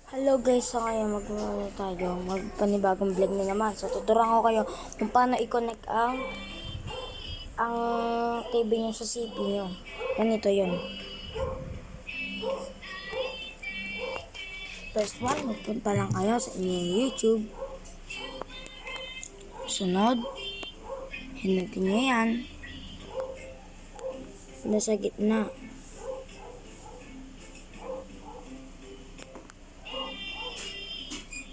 Hello guys, so ngayon magpanibagong vlog na naman. So tuturuan ko kayo kung paano i-connect ang TV nyo sa CP nyo. Ganito yun. First one, magpunta lang kayo sa inyong YouTube. Sunod, hinutin nyo yan. Nasa gitna.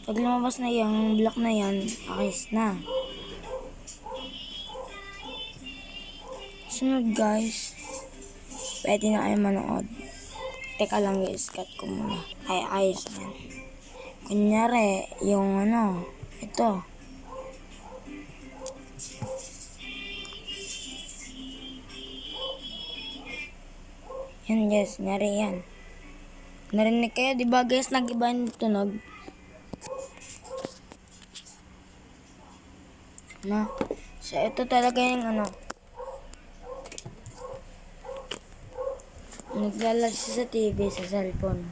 Pag lumabas na yung block na yan, akis na. Sunod guys, pwede na kayo manood. Teka lang guys, cut ko muna. Ayos yan. Kunyari, yung ito. Yan guys, kunyari yan. Narinig kayo, di ba guys, nag-iba yung tunog? No? So, ito talaga yung naglalag siya sa TV, sa cellphone.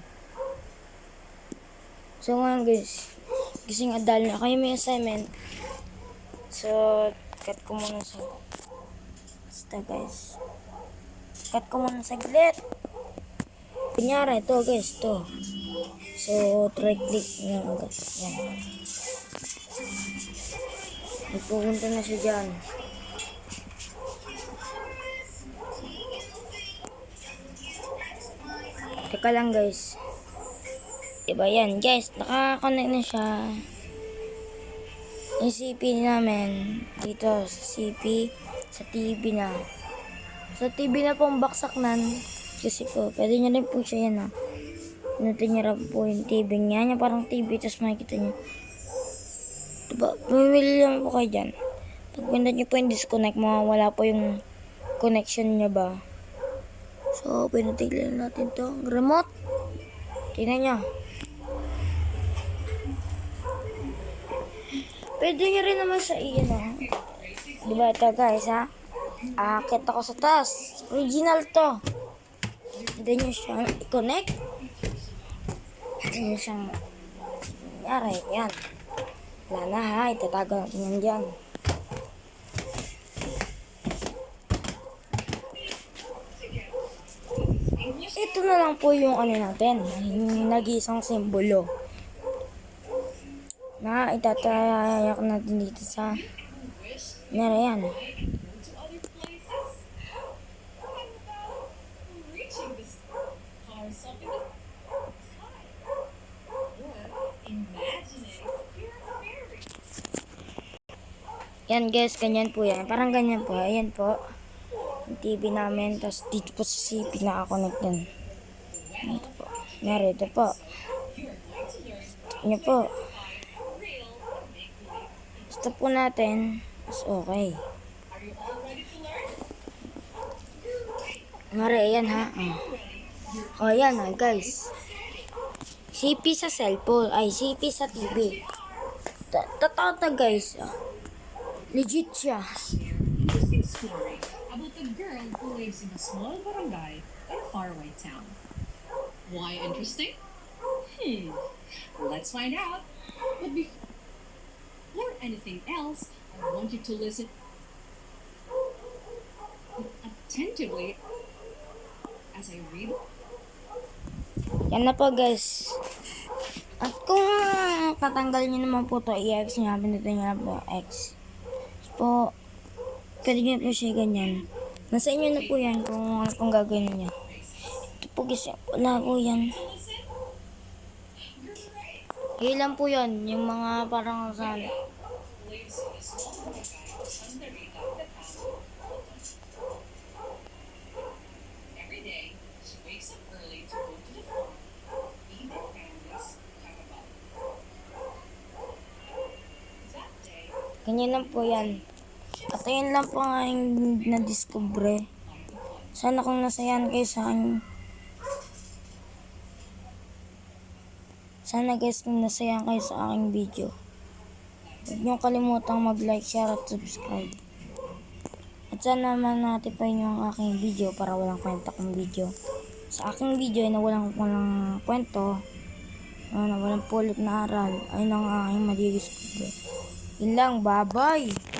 So, ngayon guys, gising adal na kayo may assignment. So, cut ko muna sa basta guys. Cut ko muna saglit. Kunyari, ito guys, ito. So, try click nga agad. Yan. Magpupunta na siya dyan. Teka lang guys. Diba yan guys, nakakonect na siya. Yung CP namin dito sa CP, sa TV na. Sa TV na pong baksaknan. Kasi po, pwede nyo rin po siya yan Pinutin nyo rin po yung TV niya. Yung parang TV, tapos makikita nyo. Diba, bumili lang po kayo dyan. Pag pindutin nyo po yung disconnect, mawawala po yung connection niya ba. So, pinutin lang natin to. Remote. Tingnan nyo. Pwede nyo rin naman sa iyan Diba ito guys Akit ako sa taas. Original to. Pwede nyo siyang i-connect. Pwede nyo siyang yari. Yan. Wala na itatago natin yan dyan. Ito na lang po yung natin. Yung nag-iisang simbolo. Na itatayak natin dito sa yan. Yan guys, ganyan po yan. Parang ganyan po. Ayan po. Yung TV namin. Tapos dito po sa CP nakakonect yan. Ito po. Narito po. Ito po. Stop po natin. Mas okay. Ngari, ayan ayan guys. CP sa cellphone. Ay, CP sa TV. Totoo na guys. Legit siya. Interesting story about a girl who lives in a small barangay in a faraway town. Why interesting? Let's find out. But before anything else, I want you to listen attentively as I read. Yan na po guys. At kung tatanggalin nyo naman po to i-X nyo, pinutin nyo na po X. Po, pwede nyo po siya ganyan. Nasa inyo na po yan kung ano pong gagawin niya. Ito po guys, wala po yan. Ilan po yan, yung mga parang sana. Ganyan lang po yan. At ayun lang po nga yung na-discover. Sana kung nasayan kayo sa akin. Sana guys kung nasayan kayo sa aking video. Huwag niyo kalimutang mag-like, share at subscribe. At sana naman natin yung aking video para walang kwenta kong video. Sa aking video na walang kwento. Walang pulot na aral. Ayun ang aking madidiscover. Yun lang, bye-bye!